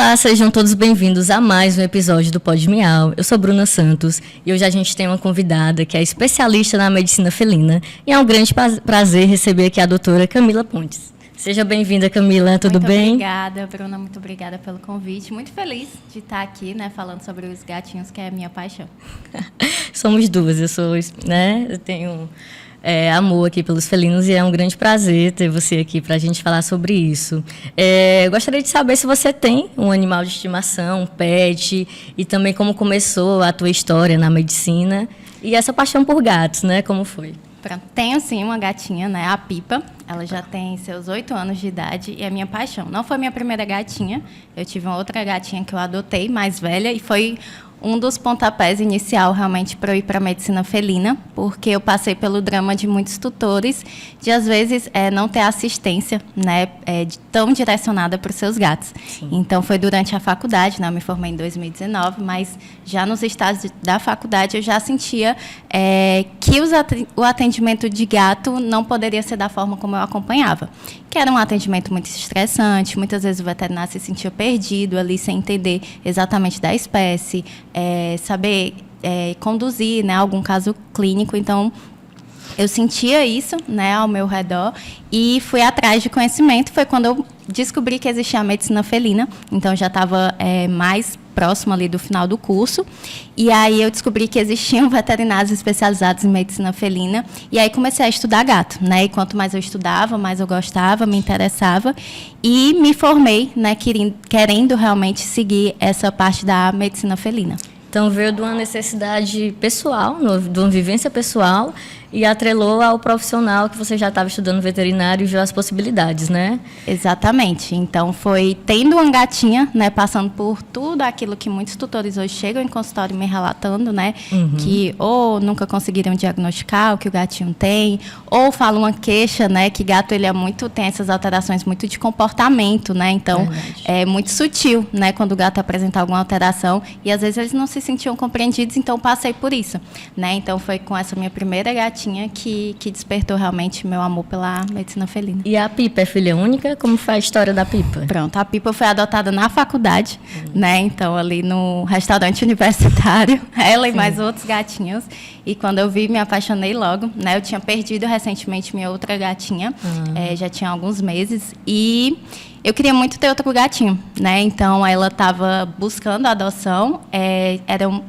Olá, sejam todos bem-vindos a mais um episódio do Pod Miau. Eu sou Bruna Santos e hoje a gente tem uma convidada que é especialista na medicina felina e é um grande prazer receber aqui a doutora Camila Pontes. Seja bem-vinda, Camila, tudo bem? Muito obrigada, Bruna, muito obrigada pelo convite. Muito feliz de estar aqui, né, falando sobre os gatinhos, que é a minha paixão. Somos duas, eu tenho amor aqui pelos felinos e é um grande prazer ter você aqui para a gente falar sobre isso. Eu gostaria de saber se você tem um animal de estimação, um pet, e também como começou a tua história na medicina e essa paixão por gatos, né? Como foi? Pronto, tenho sim uma gatinha, né, a Pipa. Ela já tem seus 8 anos de idade e é minha paixão. Não foi minha primeira gatinha, eu tive uma outra gatinha que eu adotei, mais velha, e foi um dos pontapés inicial realmente para eu ir para a medicina felina, porque eu passei pelo drama de muitos tutores, de às vezes não ter assistência, né, tão direcionada para os seus gatos. Sim. Então foi durante a faculdade, né, eu me formei em 2019, mas já nos estágios da faculdade eu já sentia que o atendimento de gato não poderia ser da forma como eu acompanhava, que era um atendimento muito estressante, muitas vezes o veterinário se sentia perdido ali, sem entender exatamente da espécie, saber conduzir, né, algum caso clínico. Então, eu sentia isso, né, ao meu redor e fui atrás de conhecimento. Foi quando eu descobri que existia a medicina felina, então já estava mais próximo ali do final do curso, e aí eu descobri que existiam veterinários especializados em medicina felina, e aí comecei a estudar gato, né, e quanto mais eu estudava, mais eu gostava, me interessava, e me formei, né, querendo realmente seguir essa parte da medicina felina. Então, veio de uma necessidade pessoal, de uma vivência pessoal, e atrelou ao profissional que você já estava estudando veterinário e viu as possibilidades, né? Exatamente. Então, foi tendo uma gatinha, né, passando por tudo aquilo que muitos tutores hoje chegam em consultório me relatando, né, que ou nunca conseguiram diagnosticar o que o gatinho tem, ou falam uma queixa, né, que gato ele tem essas alterações muito de comportamento, né? Então, é muito sutil, né, quando o gato apresenta alguma alteração, e às vezes eles não se sentiam compreendidos, então passei por isso, né? Então, foi com essa minha primeira gatinha que despertou realmente meu amor pela medicina felina. E a Pipa é filha única? Como foi a história da Pipa? Pronto, a Pipa foi adotada na faculdade, né? Então, ali no restaurante universitário, ela e mais outros gatinhos. E quando eu vi, me apaixonei logo, né? Eu tinha perdido recentemente minha outra gatinha, já tinha alguns meses, e eu queria muito ter outro gatinho, né? Então, ela estava buscando a adoção.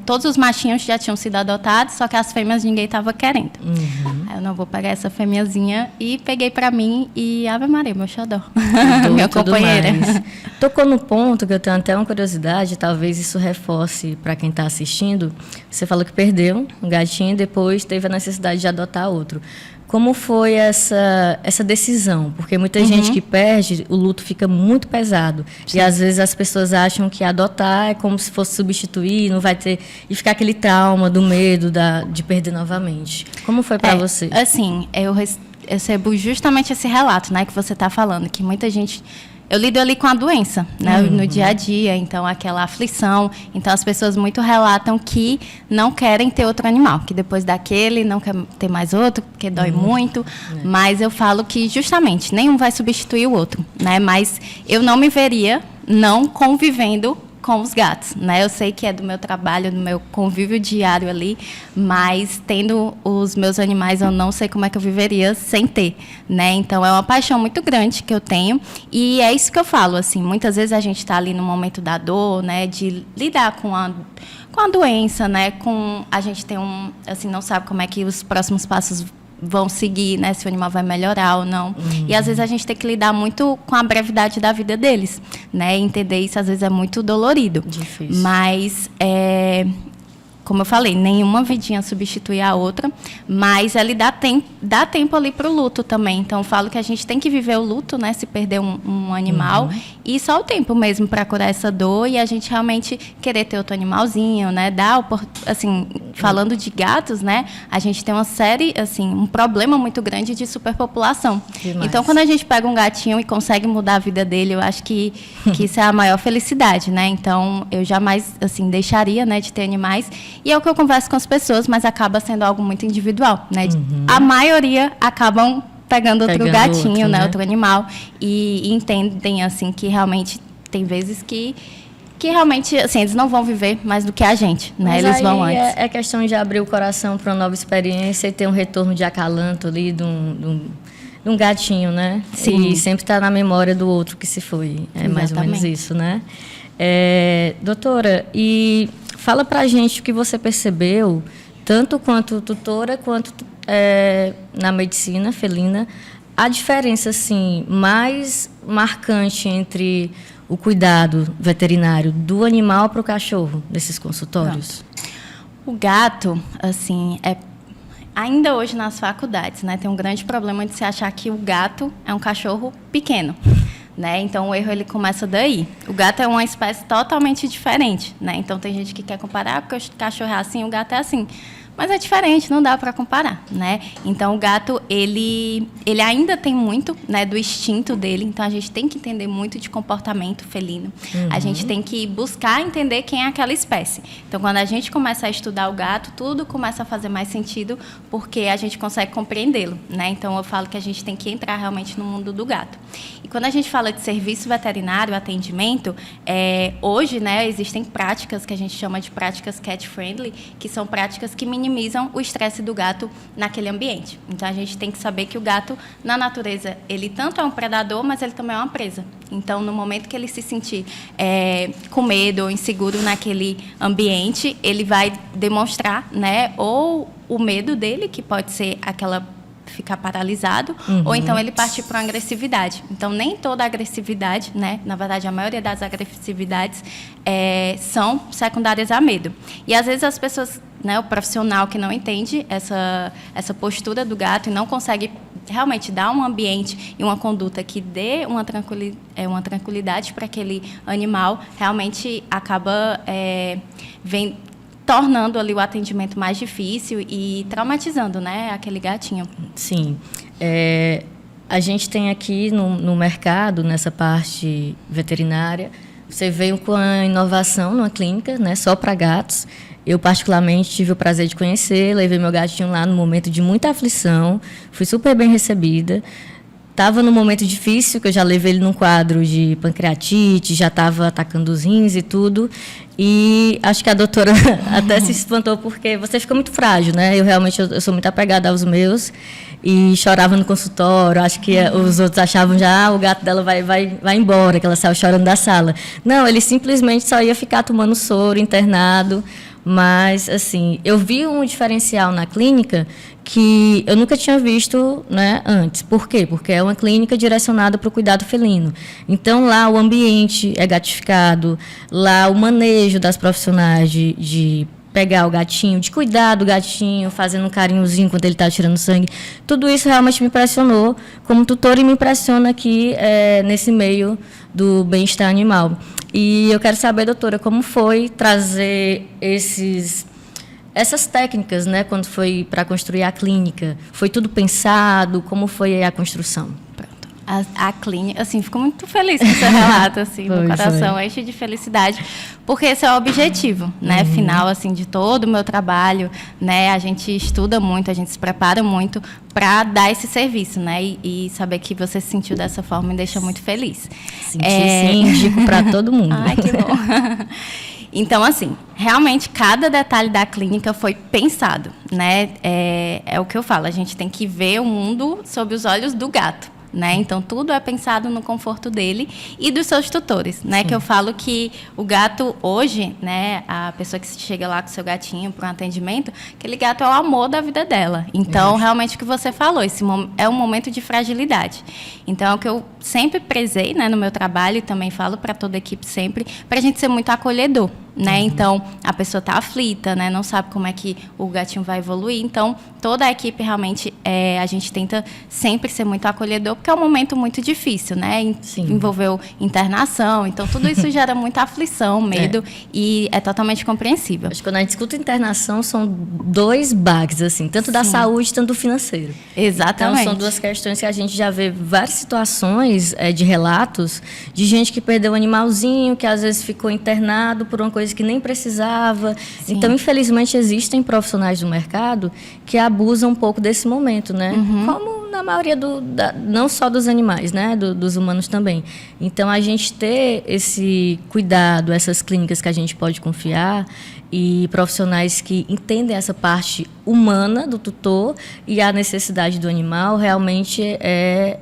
Todos os machinhos já tinham sido adotados, só que as fêmeas ninguém estava querendo. Aí eu não vou pegar essa fêmeazinha, e peguei para mim, e Ave Maria, meu xodó, minha companheira. Tocou no ponto que eu tenho até uma curiosidade, talvez isso reforce para quem está assistindo. Você falou que perdeu um gatinho e depois teve a necessidade de adotar outro. Como foi essa decisão? Porque muita gente que perde, o luto fica muito pesado. Sim. E às vezes as pessoas acham que adotar é como se fosse substituir, não vai ter... E ficar aquele trauma do medo de perder novamente. Como foi para você? Assim, eu recebo justamente esse relato, né, que você está falando, que muita gente... Eu lido ali com a doença, né, no dia a dia, então aquela aflição. Então as pessoas muito relatam que não querem ter outro animal, que depois daquele não quer ter mais outro, porque dói muito. Mas eu falo que justamente nenhum vai substituir o outro, né? Mas eu não me veria não convivendo com os gatos, né? Eu sei que é do meu trabalho, do meu convívio diário ali, mas tendo os meus animais, eu não sei como é que eu viveria sem ter, né? Então, é uma paixão muito grande que eu tenho, e é isso que eu falo, assim, muitas vezes a gente está ali no momento da dor, né, de lidar com a doença, né, a gente tem assim, não sabe como é que os próximos passos vão seguir, né, se o animal vai melhorar ou não. E às vezes a gente tem que lidar muito com a brevidade da vida deles, né? Entender isso às vezes é muito dolorido. Difícil. Mas como eu falei, nenhuma vidinha substitui a outra, mas ele dá tempo ali para o luto também. Então, eu falo que a gente tem que viver o luto, né, se perder um animal, e só o tempo mesmo para curar essa dor, e a gente realmente querer ter outro animalzinho, né, assim, falando de gatos, né, a gente tem uma série, assim, um problema muito grande de superpopulação. Demais. Então, quando a gente pega um gatinho e consegue mudar a vida dele, eu acho que isso é a maior felicidade, né. Então, eu jamais, assim, deixaria, né, de ter animais. E é o que eu converso com as pessoas, mas acaba sendo algo muito individual, né? A maioria acabam pegando outro gatinho, outro, né? Outro animal, e entendem, assim, que realmente tem vezes que que realmente, assim, eles não vão viver mais do que a gente, né? Mas Eles vão aí antes. é questão de abrir o coração para uma nova experiência e ter um retorno de acalanto ali de um gatinho, né? Sim. E sempre estar na memória do outro que se foi. É mais ou menos Exatamente. isso, né? Doutora, e fala pra gente o que você percebeu, tanto quanto tutora, quanto na medicina felina, a diferença, assim, mais marcante entre o cuidado veterinário do animal para o cachorro, nesses consultórios? O gato, assim, ainda hoje nas faculdades, né, tem um grande problema de se achar que o gato é um cachorro pequeno, né? Então o erro ele começa daí. O gato é uma espécie totalmente diferente, né? Então tem gente que quer comparar porque o cachorro é assim, o gato é assim. Mas é diferente, não dá para comparar, né? Então, o gato, ele ainda tem muito, né, do instinto dele. Então, a gente tem que entender muito de comportamento felino. A gente tem que buscar entender quem é aquela espécie. Então, quando a gente começa a estudar o gato, tudo começa a fazer mais sentido, porque a gente consegue compreendê-lo, né? Então, eu falo que a gente tem que entrar realmente no mundo do gato. E quando a gente fala de serviço veterinário, atendimento, hoje, né, existem práticas que a gente chama de práticas cat-friendly, que são práticas que minimizam o estresse do gato naquele ambiente. Então, a gente tem que saber que o gato, na natureza, ele tanto é um predador, mas ele também é uma presa. Então, no momento que ele se sentir com medo ou inseguro naquele ambiente, ele vai demonstrar, né, ou o medo dele, que pode ser ficar paralisado, ou então ele partir para uma agressividade. Então, nem toda agressividade, né? Na verdade, a maioria das agressividades são secundárias a medo. E, às vezes, as pessoas, né, o profissional que não entende essa postura do gato e não consegue realmente dar um ambiente e uma conduta que dê uma tranquilidade para aquele animal, realmente acaba tornando ali o atendimento mais difícil e traumatizando, né, aquele gatinho. Sim. A gente tem aqui no mercado, nessa parte veterinária, você veio com a inovação numa clínica, né, só para gatos. Eu, particularmente, tive o prazer de conhecer, levei meu gatinho lá no momento de muita aflição, fui super bem recebida. Estava num momento difícil, que eu já levei ele num quadro de pancreatite, já estava atacando os rins e tudo. E acho que a doutora até se espantou, porque você fica muito frágil, né? Eu sou muito apegada aos meus e chorava no consultório. Acho que os outros achavam já, o gato dela vai embora, que ela saiu chorando da sala. Não, ele simplesmente só ia ficar tomando soro, internado. Mas, assim, eu vi um diferencial na clínica que eu nunca tinha visto, né, antes. Por quê? Porque é uma clínica direcionada para o cuidado felino. Então, lá o ambiente é gatificado, lá o manejo das profissionais de pegar o gatinho, de cuidar do gatinho, fazendo um carinhozinho quando ele está tirando sangue. Tudo isso realmente me impressionou como tutora e me impressiona aqui nesse meio do bem-estar animal. E eu quero saber, doutora, como foi trazer essas técnicas, né, quando foi para construir a clínica? Foi tudo pensado? Como foi a construção? A clínica, assim, fico muito feliz com o seu relato, assim, meu coração enche de felicidade, porque esse é o objetivo, né, final, assim, de todo o meu trabalho, né, a gente estuda muito, a gente se prepara muito para dar esse serviço, né, e saber que você se sentiu dessa forma me deixa muito feliz. Senti, sim, indico para todo mundo. Ai, que bom. Então, assim, realmente, cada detalhe da clínica foi pensado, né, é o que eu falo, a gente tem que ver o mundo sob os olhos do gato. Né? Então, tudo é pensado no conforto dele e dos seus tutores, né? Que eu falo que o gato hoje, né? A pessoa que chega lá com o seu gatinho para um atendimento, aquele gato é o amor da vida dela. Então, realmente, o que você falou, esse é um momento de fragilidade. Então, é o que eu sempre prezei, né, no meu trabalho e também falo para toda a equipe sempre, para a gente ser muito acolhedor. Né? Então, a pessoa está aflita, né? Não sabe como é que o gatinho vai evoluir. Então, toda a equipe, realmente, a gente tenta sempre ser muito acolhedor, porque é um momento muito difícil, né? Envolveu internação. Então, tudo isso gera muita aflição, medo, e é totalmente compreensível. Acho que quando a gente escuta internação, são dois bags, assim, tanto da saúde, tanto do financeiro. Exatamente. Então, são duas questões que a gente já vê várias situações de relatos de gente que perdeu um animalzinho, que às vezes ficou internado por uma coisa que nem precisava. Sim. Então, infelizmente, existem profissionais do mercado que abusam um pouco desse momento, né? Como da maioria, não só dos animais, né? Dos humanos também. Então, a gente ter esse cuidado, essas clínicas que a gente pode confiar e profissionais que entendem essa parte humana do tutor e a necessidade do animal, realmente é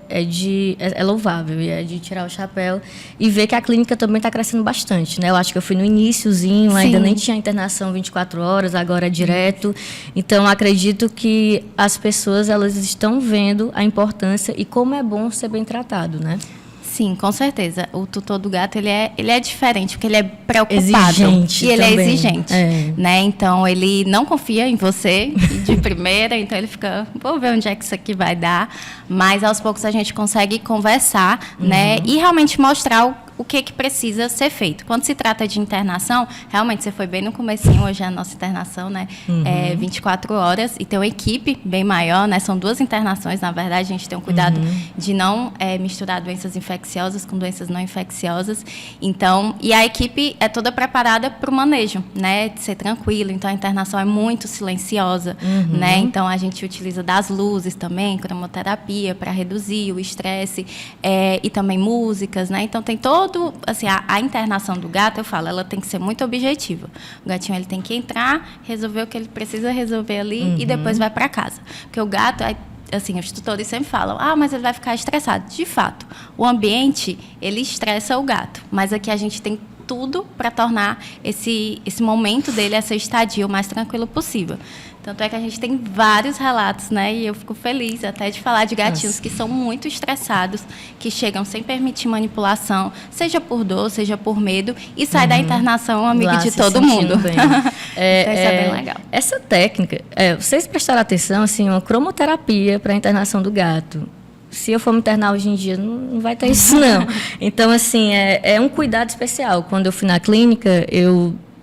louvável e é de tirar o chapéu e ver que a clínica também está crescendo bastante, né? Eu acho que eu fui no iniciozinho, ainda nem tinha internação 24 horas, agora é direto. Então, acredito que as pessoas elas estão vendo a importância e como é bom ser bem tratado, né? Sim, com certeza. O tutor do gato, ele é diferente, porque ele é preocupado. Exigente e ele também. É exigente. Né? Então, ele não confia em você de primeira, então ele fica, vou ver onde é que isso aqui vai dar. Mas, aos poucos, a gente consegue conversar, né? E realmente mostrar o que precisa ser feito. Quando se trata de internação, realmente, você foi bem no comecinho, hoje é a nossa internação, né? É 24 horas, e tem uma equipe bem maior, né? São 2 internações, na verdade, a gente tem um cuidado de não misturar doenças infecciosas com doenças não infecciosas. Então, e a equipe é toda preparada para o manejo, né? De ser tranquilo, então a internação é muito silenciosa, né? Então, a gente utiliza das luzes também, cromoterapia, para reduzir o estresse, e também músicas, né? Então, tem todo assim, a internação do gato, eu falo, ela tem que ser muito objetiva. O gatinho ele tem que entrar, resolver o que ele precisa resolver ali e depois vai para casa. Porque o gato, assim, os tutores sempre falam, mas ele vai ficar estressado. De fato, o ambiente, ele estressa o gato. Mas aqui a gente tem tudo para tornar esse momento dele, essa estadia, o mais tranquilo possível. Tanto é que a gente tem vários relatos, né? E eu fico feliz até de falar de gatinhos que são muito estressados, que chegam sem permitir manipulação, seja por dor, seja por medo, e sai da internação amigo Lá de se todo sentindo mundo. bem. Então, isso é bem legal. Essa técnica, vocês prestaram atenção, assim, uma cromoterapia para a internação do gato. Se eu for me internar hoje em dia, não vai ter isso, não. Então, assim, é um cuidado especial. Quando eu fui na clínica,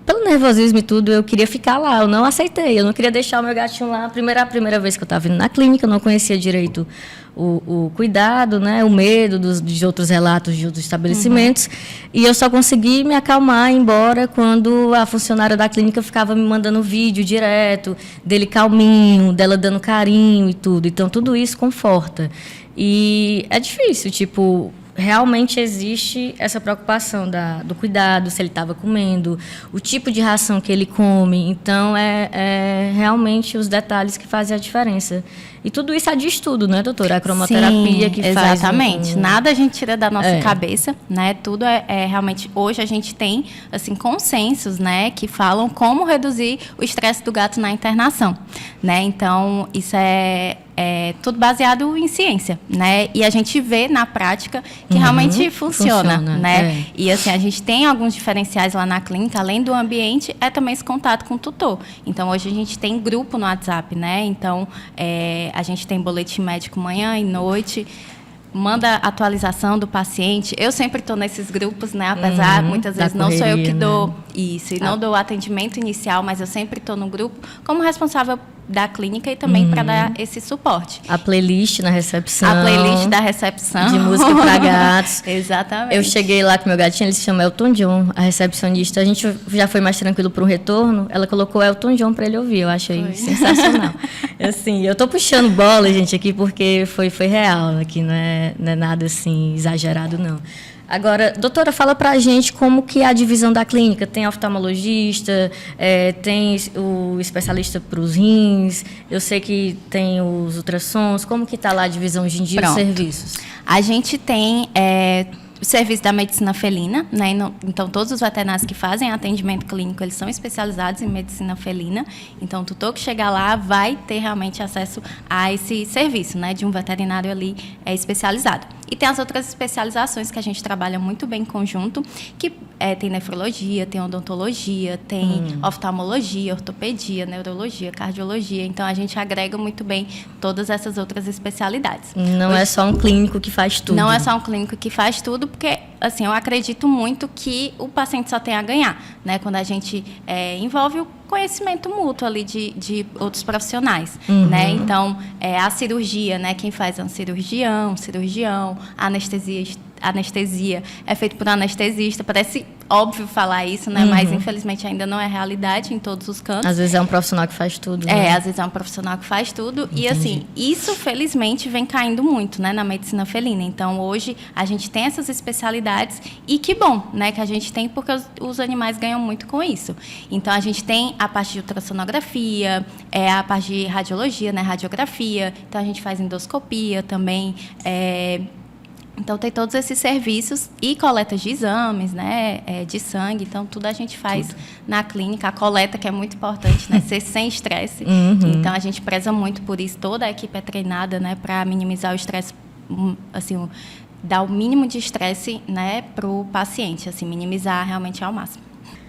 pelo nervosismo e tudo, eu queria ficar lá. Eu não aceitei. Eu não queria deixar o meu gatinho lá. A primeira vez que eu estava indo na clínica, eu não conhecia direito o cuidado, né, o medo de outros relatos de outros estabelecimentos. E eu só consegui me acalmar e ir embora quando a funcionária da clínica ficava me mandando vídeo direto, dele calminho, dela dando carinho e tudo. Então, tudo isso conforta. E é difícil, tipo, realmente existe essa preocupação do cuidado, se ele estava comendo, o tipo de ração que ele come. Então, realmente os detalhes que fazem a diferença. E tudo isso é de estudo, né, doutora? A cromoterapia que faz... Exatamente. Nada a gente tira da nossa cabeça, né? Tudo realmente... Hoje a gente tem, assim, consensos, né, que falam como reduzir o estresse do gato na internação, né? Então, isso é tudo baseado em ciência, né? E a gente vê na prática que realmente funciona, né? E assim, a gente tem alguns diferenciais lá na clínica, além do ambiente, também esse contato com o tutor. Então, hoje a gente tem grupo no WhatsApp, né? Então, a gente tem boletim médico manhã e noite, manda atualização do paciente. Eu sempre estou nesses grupos, né? Apesar, muitas vezes, não sou eu que dou isso, e não dou o atendimento inicial, mas eu sempre estou no grupo como responsável da clínica e também para dar esse suporte. A playlist na recepção. A playlist da recepção. De música para gatos. Exatamente. Eu cheguei lá com meu gatinho, ele se chama Elton John, a recepcionista. A gente já foi mais tranquilo para o retorno. Ela colocou Elton John para ele ouvir. Eu achei sensacional. Assim, eu tô puxando bola, gente, aqui, porque foi real. Aqui não é nada assim exagerado, não. Agora, doutora, fala para a gente como que é a divisão da clínica. Tem oftalmologista, tem o especialista para os rins, eu sei que tem os ultrassons. Como que está lá a divisão hoje em dia dos serviços? A gente tem o serviço da medicina felina, né? Então, todos os veterinários que fazem atendimento clínico, eles são especializados em medicina felina. Então, o tutor que chegar lá vai ter realmente acesso a esse serviço, né? De um veterinário ali especializado. E tem as outras especializações que a gente trabalha muito bem em conjunto, que tem nefrologia, tem odontologia, tem oftalmologia, ortopedia, neurologia, cardiologia. Então, a gente agrega muito bem todas essas outras especialidades. Não é só um clínico que faz tudo. Não é só um clínico que faz tudo, porque, assim, eu acredito muito que o paciente só tem a ganhar, né? Quando a gente envolve o conhecimento mútuo ali de outros profissionais, né? Então, a cirurgia, né? Quem faz é um cirurgião, a anestesia é feito por um anestesista. Parece óbvio falar isso, né? Mas, infelizmente, ainda não é realidade em todos os cantos. Às vezes é um profissional que faz tudo, né? Às vezes é um profissional que faz tudo. Entendi. E, assim, isso, felizmente, vem caindo muito, né, na medicina felina. Então, hoje, a gente tem essas especialidades e que bom, né, que a gente tem, porque os animais ganham muito com isso. Então, a gente tem a parte de ultrassonografia, a parte de radiologia, né, radiografia. Então, a gente faz endoscopia também, então, tem todos esses serviços e coletas de exames, né, de sangue. Então, tudo a gente faz na clínica. A coleta, que é muito importante, né, ser sem estresse. Então, a gente preza muito por isso. Toda a equipe é treinada, né, para minimizar o estresse, assim, dar o mínimo de estresse, né, para o paciente, assim, minimizar realmente ao máximo.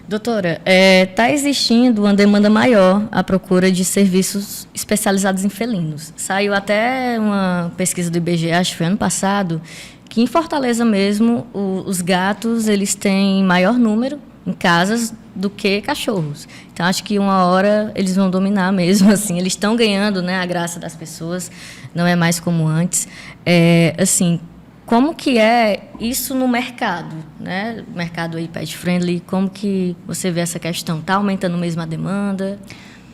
Doutora, está existindo uma demanda maior à procura de serviços especializados em felinos. Saiu até uma pesquisa do IBGE, acho que foi ano passado, que em Fortaleza mesmo os gatos eles têm maior número em casas do que cachorros. Então, acho que uma hora eles vão dominar mesmo, assim. Eles estão ganhando, né, a graça das pessoas, não é mais como antes. Assim, como que é isso no mercado, né? Mercado aí pet friendly, como que você vê essa questão? Está aumentando mesmo a demanda?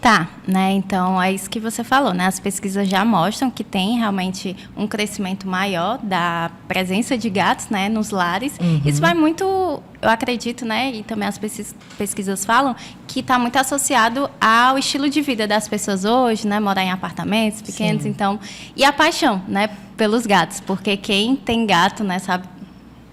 Tá, né? Então, é isso que você falou, né? As pesquisas já mostram que tem realmente um crescimento maior da presença de gatos, né, nos lares. Isso vai muito, eu acredito, né, e também as pesquisas falam, que está muito associado ao estilo de vida das pessoas hoje, né? Morar em apartamentos pequenos, então... E a paixão, né, pelos gatos, porque quem tem gato, né, sabe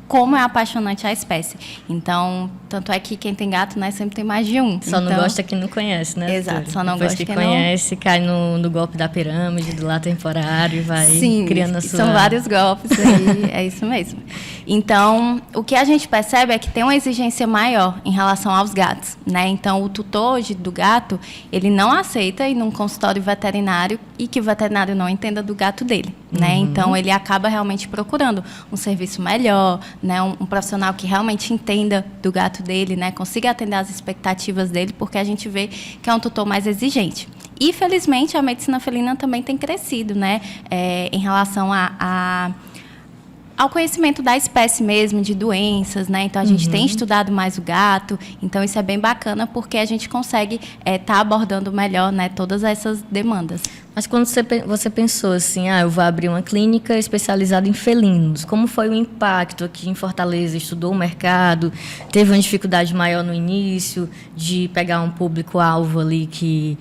como é apaixonante a espécie. Então, tanto é que quem tem gato, né, sempre tem mais de um. Só não gosta quem não conhece, né? Exato, só não Depois gosta que quem conhece, cai no golpe da pirâmide, do lar temporário, e vai criando a sua... São vários golpes aí, é isso mesmo. Então, o que a gente percebe é que tem uma exigência maior em relação aos gatos, né? Então, o tutor hoje do gato, ele não aceita ir num consultório veterinário e que o veterinário não entenda do gato dele, né? Então, ele acaba realmente procurando um serviço melhor, né, um profissional que realmente entenda do gato dele, né, consiga atender às expectativas dele, porque a gente vê que é um tutor mais exigente. E, felizmente, a medicina felina também tem crescido, né, em relação ao conhecimento da espécie mesmo, de doenças, né? Então, a gente tem estudado mais o gato. Então, isso é bem bacana, porque a gente consegue estar abordando melhor, né, todas essas demandas. Mas quando você pensou assim, eu vou abrir uma clínica especializada em felinos, como foi o impacto aqui em Fortaleza? Estudou o mercado? Teve uma dificuldade maior no início de pegar um público-alvo ali que...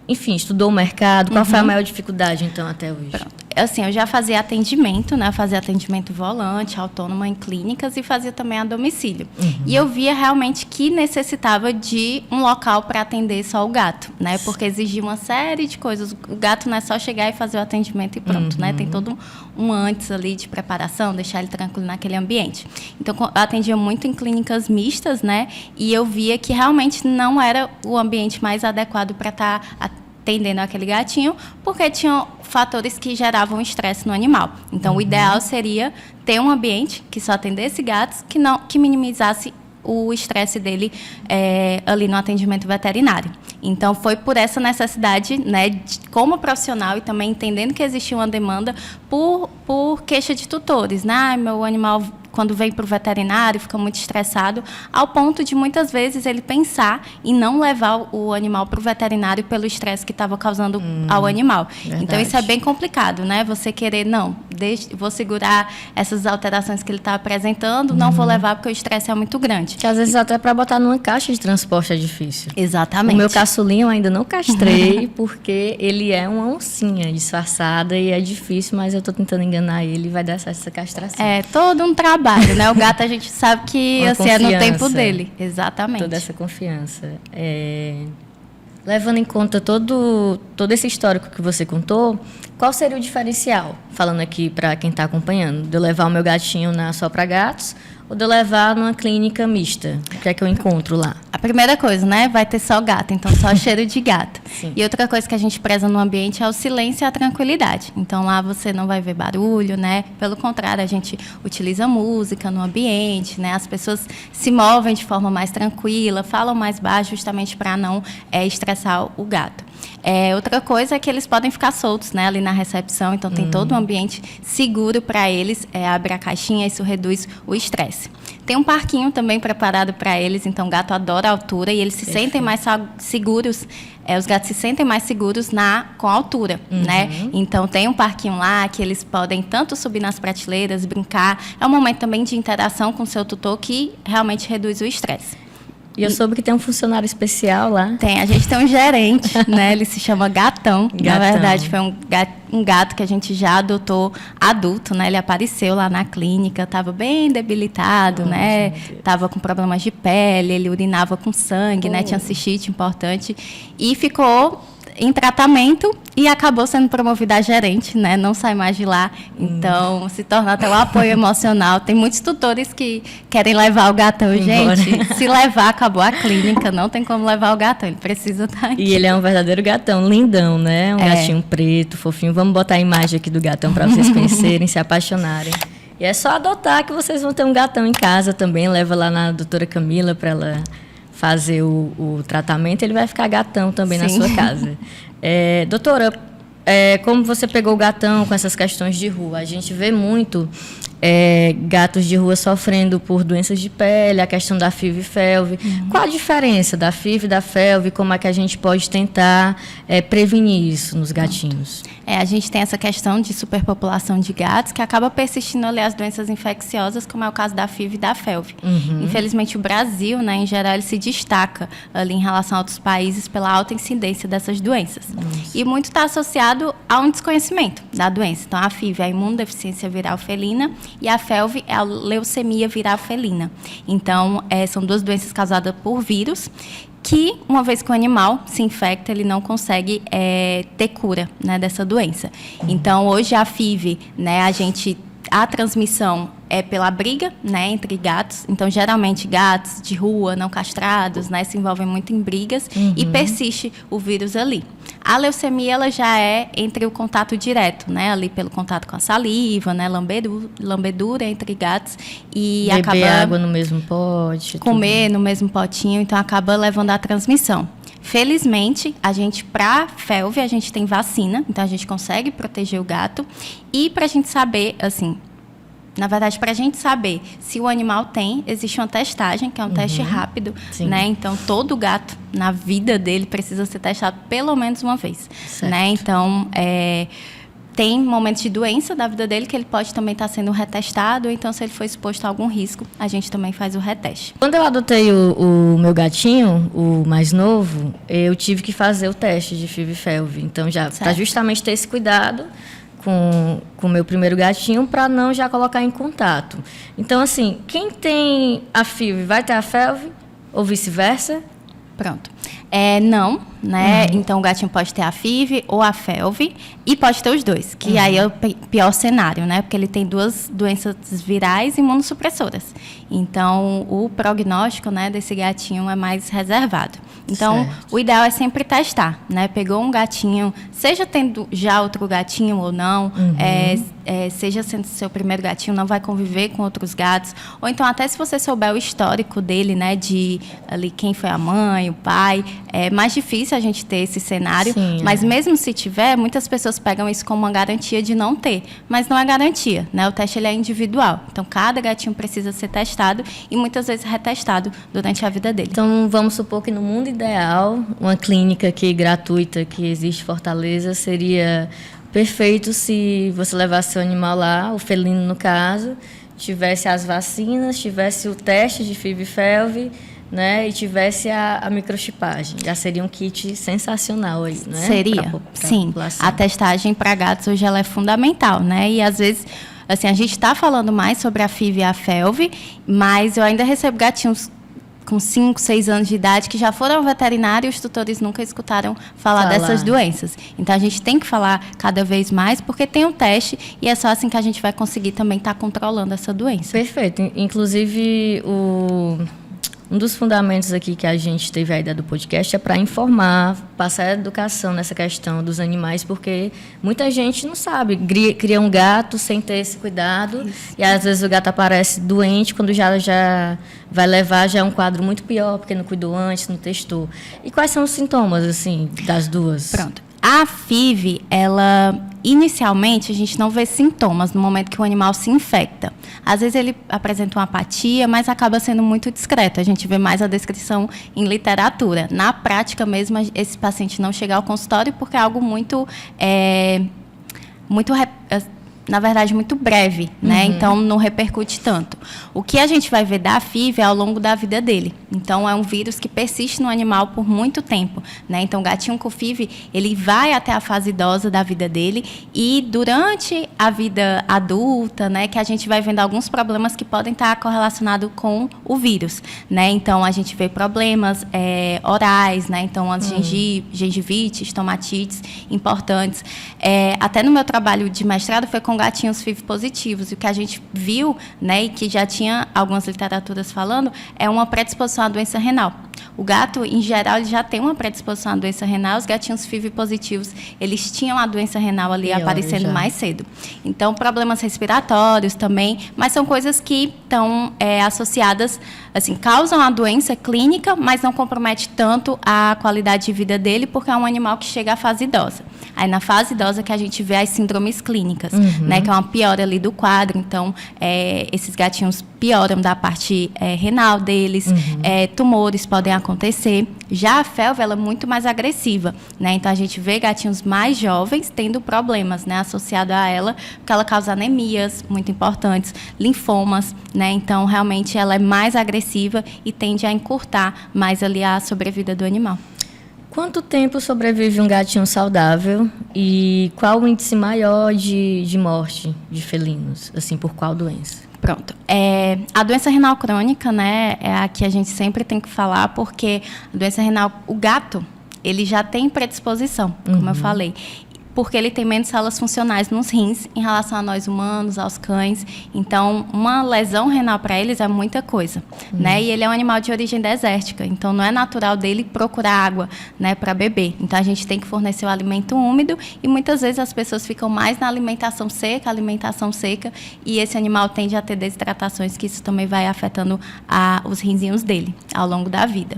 enfim, estudou o mercado. Qual foi a maior dificuldade, então, até hoje? Pronto. Assim, eu já fazia atendimento, né? Fazia atendimento volante, autônomo em clínicas e fazia também a domicílio. E eu via realmente que necessitava de um local para atender só o gato, né? Porque exigia uma série de coisas. O gato não é só chegar e fazer o atendimento e pronto, né? Tem todo um antes ali de preparação, deixar ele tranquilo naquele ambiente. Então, eu atendia muito em clínicas mistas, né? E eu via que realmente não era o ambiente mais adequado para estar atendendo aquele gatinho, porque tinham fatores que geravam estresse no animal. Então, o ideal seria ter um ambiente que só atendesse gatos, que minimizasse o estresse dele ali no atendimento veterinário. Então, foi por essa necessidade, né, como profissional e também entendendo que existia uma demanda por queixa de tutores, né? Meu animal, quando vem para o veterinário, fica muito estressado, ao ponto de, muitas vezes, ele pensar em não levar o animal para o veterinário pelo estresse que estava causando ao animal. Verdade. Então, isso é bem complicado, né? Você querer, vou segurar essas alterações que ele está apresentando, não vou levar porque o estresse é muito grande. Que às vezes até para botar numa caixa de transporte é difícil. Exatamente. O meu caçulinho eu ainda não castrei, porque ele é uma oncinha disfarçada e é difícil, mas eu estou tentando enganar ele e vai dar certo essa castração. É todo um trabalho, né? O gato a gente sabe que assim, é no tempo dele. Exatamente. Toda essa confiança. Levando em conta todo esse histórico que você contou, qual seria o diferencial? Falando aqui para quem está acompanhando, de eu levar o meu gatinho na Só Pra Gatos ou de eu levar numa clínica mista? O que é que eu encontro lá? A primeira coisa, né? Vai ter só gato, então só cheiro de gato. Sim. E outra coisa que a gente preza no ambiente é o silêncio e a tranquilidade. Então lá você não vai ver barulho, né? Pelo contrário, a gente utiliza música no ambiente, né? As pessoas se movem de forma mais tranquila, falam mais baixo justamente para não estressar o gato. Outra coisa é que eles podem ficar soltos, né, ali na recepção, então tem todo um ambiente seguro para eles. Abre a caixinha, isso reduz o estresse. Tem um parquinho também preparado para eles, então o gato adora a altura e eles se sentem mais seguros. Os gatos se sentem mais seguros com a altura, né? Então tem um parquinho lá que eles podem tanto subir nas prateleiras, brincar. É um momento também de interação com o seu tutor que realmente reduz o estresse. E eu soube que tem um funcionário especial lá. A gente tem um gerente, né? Ele se chama Gatão. Na verdade, foi um gato que a gente já adotou adulto, né? Ele apareceu lá na clínica, estava bem debilitado, né? Estava com problemas de pele, ele urinava com sangue, né? Tinha cistite importante. E ficou em tratamento e acabou sendo promovida a gerente, né? Não sai mais de lá. Então, se torna até um apoio emocional. Tem muitos tutores que querem levar o gatão. Gente, se levar, acabou a clínica. Não tem como levar o gatão. Ele precisa estar aqui. E ele é um verdadeiro gatão, lindão, né? Um gatinho preto, fofinho. Vamos botar a imagem aqui do gatão para vocês conhecerem, se apaixonarem. E é só adotar que vocês vão ter um gatão em casa também. Leva lá na doutora Camila para ela fazer o tratamento, ele vai ficar gatão também na sua casa. Doutora, como você pegou o gatão com essas questões de rua? A gente vê muito gatos de rua sofrendo por doenças de pele, a questão da FIV e FeLV. Qual a diferença da FIV e da FeLV? Como é que a gente pode tentar prevenir isso nos gatinhos? A gente tem essa questão de superpopulação de gatos que acaba persistindo ali as doenças infecciosas, como é o caso da FIV e da FeLV. Infelizmente, o Brasil, né, em geral, ele se destaca ali em relação a outros países pela alta incidência dessas doenças. E muito está associado a um desconhecimento da doença. Então, a FIV é a imunodeficiência viral felina e a FeLV é a leucemia viral felina. Então, são duas doenças causadas por vírus que, uma vez que o animal se infecta, ele não consegue ter cura, né, dessa doença. Então, hoje a FIV, né, a transmissão é pela briga, né, entre gatos. Então, geralmente, gatos de rua, não castrados, né, se envolvem muito em brigas e persiste o vírus ali. A leucemia, ela já é entre o contato direto, né, ali pelo contato com a saliva, né, lambedura entre gatos e beber água no mesmo pote. Comer no mesmo potinho, então acaba levando à transmissão. Felizmente, para FeLV, a gente tem vacina, então a gente consegue proteger o gato. E para a gente saber, assim, na verdade, para a gente saber se o animal tem, existe uma testagem, que é um teste rápido, né? Então, todo gato, na vida dele, precisa ser testado pelo menos uma vez, né? Então, tem momentos de doença da vida dele que ele pode também estar sendo retestado, então se ele for exposto a algum risco, a gente também faz o reteste. Quando eu adotei o meu gatinho, o mais novo, eu tive que fazer o teste de FIV e FeLV. Então, para justamente ter esse cuidado com o meu primeiro gatinho, para não já colocar em contato. Então, assim, quem tem a FIV vai ter a FeLV ou vice-versa? Pronto. Não, né? Então, o gatinho pode ter a FIV ou a FeLV e pode ter os dois, que aí é o pior cenário, né? Porque ele tem duas doenças virais e imunossupressoras. Então, o prognóstico, né, desse gatinho é mais reservado. Então, o ideal é sempre testar, né? Pegou um gatinho, seja tendo já outro gatinho ou não, seja sendo seu primeiro gatinho, não vai conviver com outros gatos, ou então até se você souber o histórico dele, né, de ali quem foi a mãe, o pai, é mais difícil a gente ter esse cenário, mas mesmo se tiver, muitas pessoas pegam isso como uma garantia de não ter, mas não é garantia, né? O teste ele é individual, então cada gatinho precisa ser testado e muitas vezes retestado durante a vida dele. Então, vamos supor que no mundo ideal, uma clínica aqui gratuita que existe em Fortaleza seria perfeito se você levasse seu animal lá, o felino no caso, tivesse as vacinas, tivesse o teste de FIV e FeLV, né, e tivesse a microchipagem. Já seria um kit sensacional aí, né? Seria, sim. A testagem para gatos hoje ela é fundamental, né? E às vezes, assim, a gente está falando mais sobre a FIV e a FeLV, mas eu ainda recebo gatinhos com 5, 6 anos de idade que já foram ao veterinário e os tutores nunca escutaram falar dessas doenças. Então, a gente tem que falar cada vez mais, porque tem um teste e é só assim que a gente vai conseguir também estar controlando essa doença. Perfeito. Inclusive, Um dos fundamentos aqui que a gente teve a ideia do podcast é para informar, passar educação nessa questão dos animais, porque muita gente não sabe, cria um gato sem ter esse cuidado. Isso. E às vezes o gato aparece doente, quando já vai levar, já é um quadro muito pior, porque não cuidou antes, não testou. E quais são os sintomas, assim, das duas? Pronto. A FIV, ela, inicialmente, a gente não vê sintomas no momento que o animal se infecta. Às vezes ele apresenta uma apatia, mas acaba sendo muito discreto. A gente vê mais a descrição em literatura. Na prática mesmo, esse paciente não chega ao consultório porque é algo na verdade, muito breve, né? Então, não repercute tanto. O que a gente vai ver da FIV é ao longo da vida dele. Então, é um vírus que persiste no animal por muito tempo, né? Então, o gatinho com FIV, ele vai até a fase idosa da vida dele e durante a vida adulta, né, que a gente vai vendo alguns problemas que podem estar correlacionados com o vírus, né? Então, a gente vê problemas orais, né? Então, as gengivites, estomatites importantes. Até no meu trabalho de mestrado foi com gatinhos FIV positivos. E o que a gente viu, né, e que já tinha algumas literaturas falando, é uma predisposição à doença renal. O gato, em geral, ele já tem uma predisposição à doença renal. Os gatinhos FIV positivos, eles tinham a doença renal ali aparecendo mais cedo. Então, problemas respiratórios também, mas são coisas que estão associadas, assim, causam a doença clínica, mas não compromete tanto a qualidade de vida dele, porque é um animal que chega à fase idosa. Aí, na fase idosa, que a gente vê as síndromes clínicas, né, que é uma piora ali do quadro. Então, esses gatinhos pioram da parte renal deles, tumores podem acontecer. Já a felve, ela é muito mais agressiva, né? Então, a gente vê gatinhos mais jovens tendo problemas, né, associados a ela, porque ela causa anemias muito importantes, linfomas, né? Então, realmente, ela é mais agressiva e tende a encurtar mais ali a sobrevida do animal. Quanto tempo sobrevive um gatinho saudável e qual o índice maior de morte de felinos? Assim, por qual doença? Pronto. A doença renal crônica, né, é a que a gente sempre tem que falar, porque a doença renal, o gato, ele já tem predisposição, como eu falei, porque ele tem menos células funcionais nos rins em relação a nós humanos, aos cães. Então, uma lesão renal para eles é muita coisa, né? E ele é um animal de origem desértica, então não é natural dele procurar água, né, para beber. Então, a gente tem que fornecer o alimento úmido e muitas vezes as pessoas ficam mais na alimentação seca, e esse animal tende a ter desidratações, que isso também vai afetando os rinzinhos dele ao longo da vida.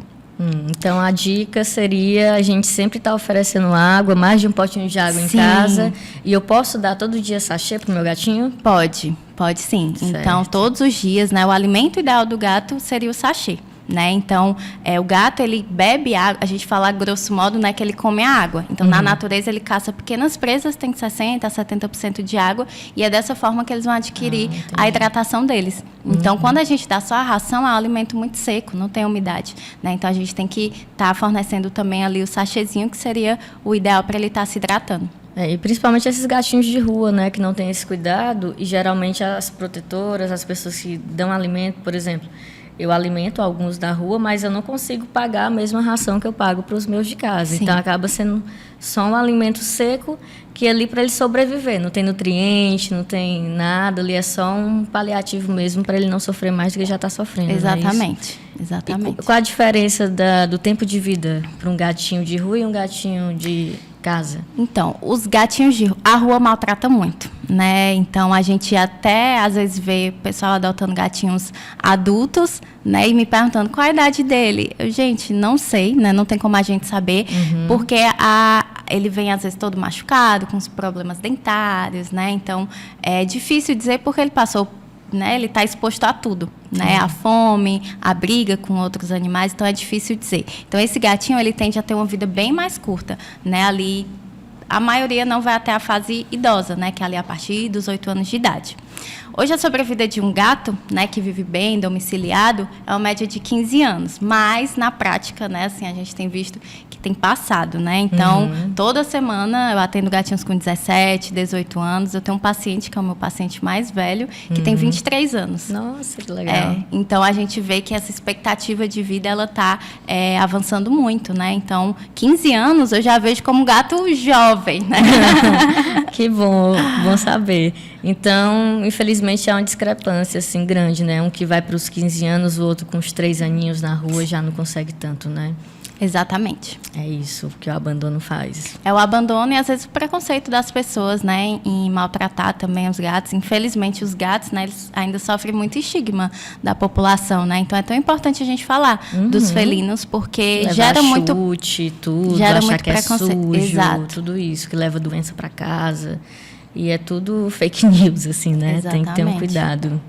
Então, a dica seria a gente sempre estar oferecendo água, mais de um potinho de água em casa. E eu posso dar todo dia sachê para o meu gatinho? Pode sim. Certo. Então, todos os dias, né, o alimento ideal do gato seria o sachê. Né? Então, o gato, ele bebe água, a gente fala grosso modo, né, que ele come a água. Então, na natureza, ele caça pequenas presas, tem 60% a 70% de água, e é dessa forma que eles vão adquirir a hidratação deles. Então, quando a gente dá só a ração, é um alimento muito seco, não tem umidade, né? Então, a gente tem que estar fornecendo também ali o sachêzinho, que seria o ideal para ele estar se hidratando. E principalmente esses gatinhos de rua, né, que não têm esse cuidado, e geralmente as protetoras, as pessoas que dão alimento, por exemplo, eu alimento alguns da rua, mas eu não consigo pagar a mesma ração que eu pago para os meus de casa. Sim. Então, acaba sendo só um alimento seco, que é ali para ele sobreviver. Não tem nutriente, não tem nada, ali é só um paliativo mesmo para ele não sofrer mais do que já está sofrendo. Exatamente. Né? Exatamente. E qual a diferença do tempo de vida para um gatinho de rua e um gatinho de casa? Então, os gatinhos de rua, a rua maltrata muito, né? Então, a gente até, às vezes, vê o pessoal adotando gatinhos adultos, né? E me perguntando qual a idade dele. Gente, não sei, né? Não tem como a gente saber, porque ele vem, às vezes, todo machucado, com os problemas dentários, né? Então, é difícil dizer porque ele passou, né, ele está exposto a tudo, né, a fome, a briga com outros animais, então é difícil dizer. Então, esse gatinho, ele tende a ter uma vida bem mais curta, né, ali, a maioria não vai até a fase idosa, né, que é ali a partir dos 8 anos de idade. Hoje, a sobrevida de um gato, né, que vive bem, domiciliado, é uma média de 15 anos, mas, na prática, né, assim, a gente tem visto que tem passado, né, então, toda semana eu atendo gatinhos com 17, 18 anos, eu tenho um paciente, que é o meu paciente mais velho, que tem 23 anos. Nossa, que legal. Então, a gente vê que essa expectativa de vida, ela está avançando muito, né, então, 15 anos eu já vejo como um gato jovem, né. Que bom saber. Então, infelizmente há uma discrepância assim grande, né? Um que vai para os 15 anos, o outro com os 3 aninhos na rua já não consegue tanto, né? Exatamente. É isso que o abandono faz. É o abandono e, às vezes, o preconceito das pessoas, né, em maltratar também os gatos. Infelizmente, os gatos, né, eles ainda sofrem muito estigma da população, né? Então, é tão importante a gente falar dos felinos, porque Levar gera muito... chute, tudo, gera achar muito que é preconceito. sujo, Exato. tudo isso, que leva doença para casa. E é tudo fake news, assim, né? Exatamente. Tem que ter um cuidado.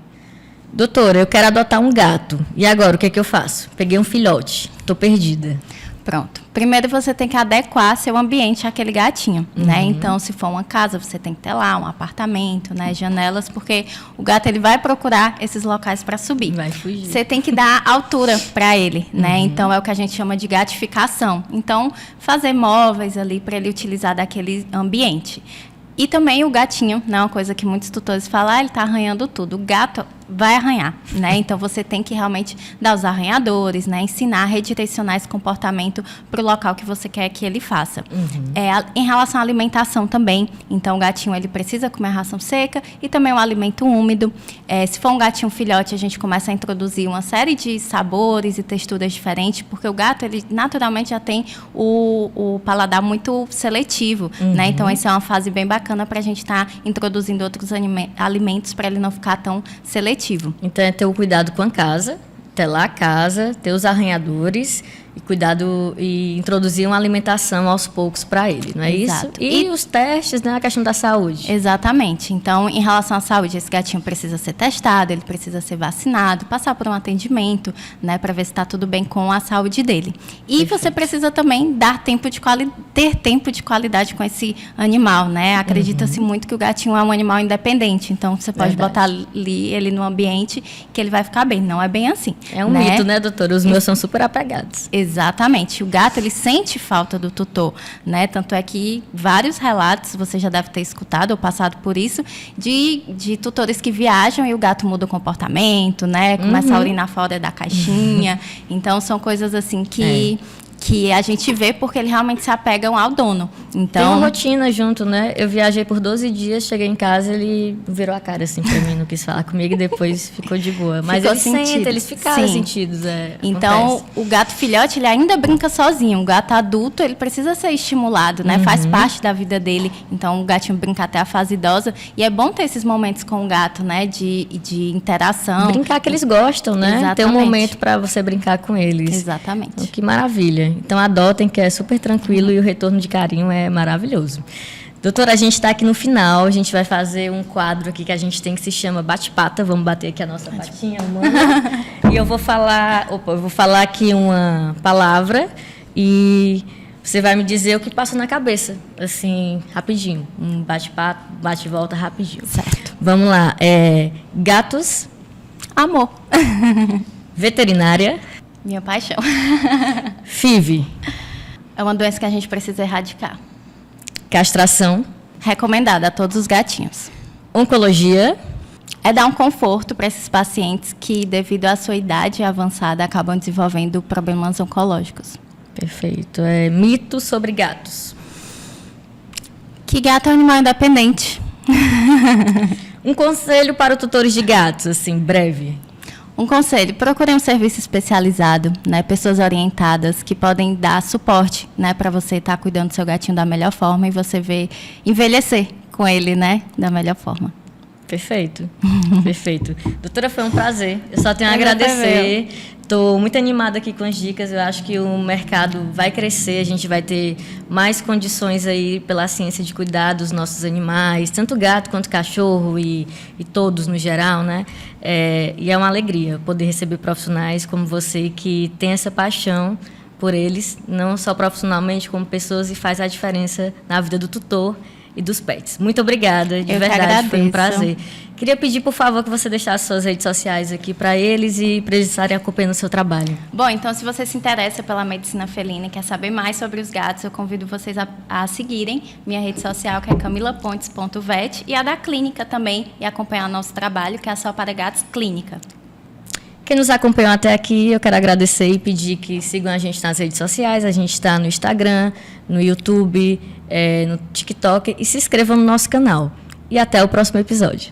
Doutora, eu quero adotar um gato. E agora, o que é que eu faço? Peguei um filhote, tô perdida. Pronto. Primeiro você tem que adequar seu ambiente àquele gatinho, né? Então, se for uma casa, você tem que ter lá um apartamento, né? Janelas, porque o gato ele vai procurar esses locais para subir. Vai fugir. Você tem que dar altura para ele, né? Então, é o que a gente chama de gatificação. Então, fazer móveis ali para ele utilizar daquele ambiente. E também o gatinho, né? Uma coisa que muitos tutores falam, ele está arranhando tudo. O gato vai arranhar, né? Então, você tem que realmente dar os arranhadores, né? Ensinar a redirecionar esse comportamento para o local que você quer que ele faça. Em relação à alimentação também, então, o gatinho, ele precisa comer ração seca e também um alimento úmido. Se for um gatinho filhote, a gente começa a introduzir uma série de sabores e texturas diferentes, porque o gato, ele naturalmente já tem o paladar muito seletivo, né? Então, essa é uma fase bem bacana para a gente estar introduzindo outros alimentos para ele não ficar tão seletivo. Então, é ter o cuidado com a casa, telar a casa, ter os arranhadores e cuidado e introduzir uma alimentação aos poucos para ele, não é Exato. isso? E os testes, né? A questão da saúde. Exatamente. Então, em relação à saúde, esse gatinho precisa ser testado, ele precisa ser vacinado, passar por um atendimento, né, para ver se está tudo bem com a saúde dele. E você precisa também dar ter tempo de qualidade com esse animal, né? Acredita-se muito que o gatinho é um animal independente, então você pode botar ali ele no ambiente que ele vai ficar bem. Não é bem assim. É um mito, né, doutora? Os meus são super apegados. Exatamente. O gato, ele sente falta do tutor, né? Tanto é que vários relatos, você já deve ter escutado ou passado por isso, de tutores que viajam e o gato muda o comportamento, né? Começa a urinar fora da caixinha. Então, são coisas assim que a gente vê porque eles realmente se apegam ao dono. Então, tem uma rotina junto, né? Eu viajei por 12 dias, cheguei em casa, ele virou a cara assim pra mim, não quis falar comigo e depois ficou de boa. Mas Ficou eles sentido. sentem, eles ficaram Sim. sentidos. Então, acontece. o gato filhote, ele ainda brinca sozinho. O gato adulto, ele precisa ser estimulado, né? Faz parte da vida dele. Então, o gatinho brinca até a fase idosa. E é bom ter esses momentos com o gato, né? De interação. Brincar que eles gostam, né? Exatamente. Ter um momento para você brincar com eles. Exatamente. Então, que maravilha. Então, adotem, que é super tranquilo e o retorno de carinho é maravilhoso. Doutora, a gente está aqui no final, a gente vai fazer um quadro aqui que a gente tem que se chama Bate-Pata. Vamos bater aqui a nossa patinha humana. E eu vou falar aqui uma palavra e você vai me dizer o que passa na cabeça, assim, rapidinho. Um bate-pato, bate-volta rapidinho. Certo. Vamos lá. Gatos. Amor. Veterinária. Minha paixão. FIV. É uma doença que a gente precisa erradicar. Castração. Recomendada a todos os gatinhos. Oncologia. É dar um conforto para esses pacientes que, devido à sua idade avançada, acabam desenvolvendo problemas oncológicos. Perfeito. Mito sobre gatos. Que gato é um animal independente. Um conselho para os tutores de gatos, assim, breve. Um conselho, procurem um serviço especializado, né, pessoas orientadas que podem dar suporte, né, para você estar cuidando do seu gatinho da melhor forma e você ver envelhecer com ele, né, da melhor forma. Perfeito, perfeito. Doutora, foi um prazer. Eu só tenho a agradecer. Estou muito animada aqui com as dicas. Eu acho que o mercado vai crescer, a gente vai ter mais condições aí pela ciência de cuidar dos nossos animais, tanto gato quanto cachorro e todos no geral, né? E é uma alegria poder receber profissionais como você que tem essa paixão por eles, não só profissionalmente, como pessoas, e faz a diferença na vida do tutor e dos pets. Muito obrigada, de verdade, foi um prazer. Queria pedir, por favor, que você deixasse suas redes sociais aqui para eles e para eles estarem acompanhando o seu trabalho. Bom, então, se você se interessa pela medicina felina e quer saber mais sobre os gatos, eu convido vocês a seguirem minha rede social, que é camilapontes.vet, e a da clínica também, e acompanhar nosso trabalho, que é a Só para Gatos Clínica. Quem nos acompanhou até aqui, eu quero agradecer e pedir que sigam a gente nas redes sociais. A gente está no Instagram, no YouTube, no TikTok, e se inscrevam no nosso canal. E até o próximo episódio.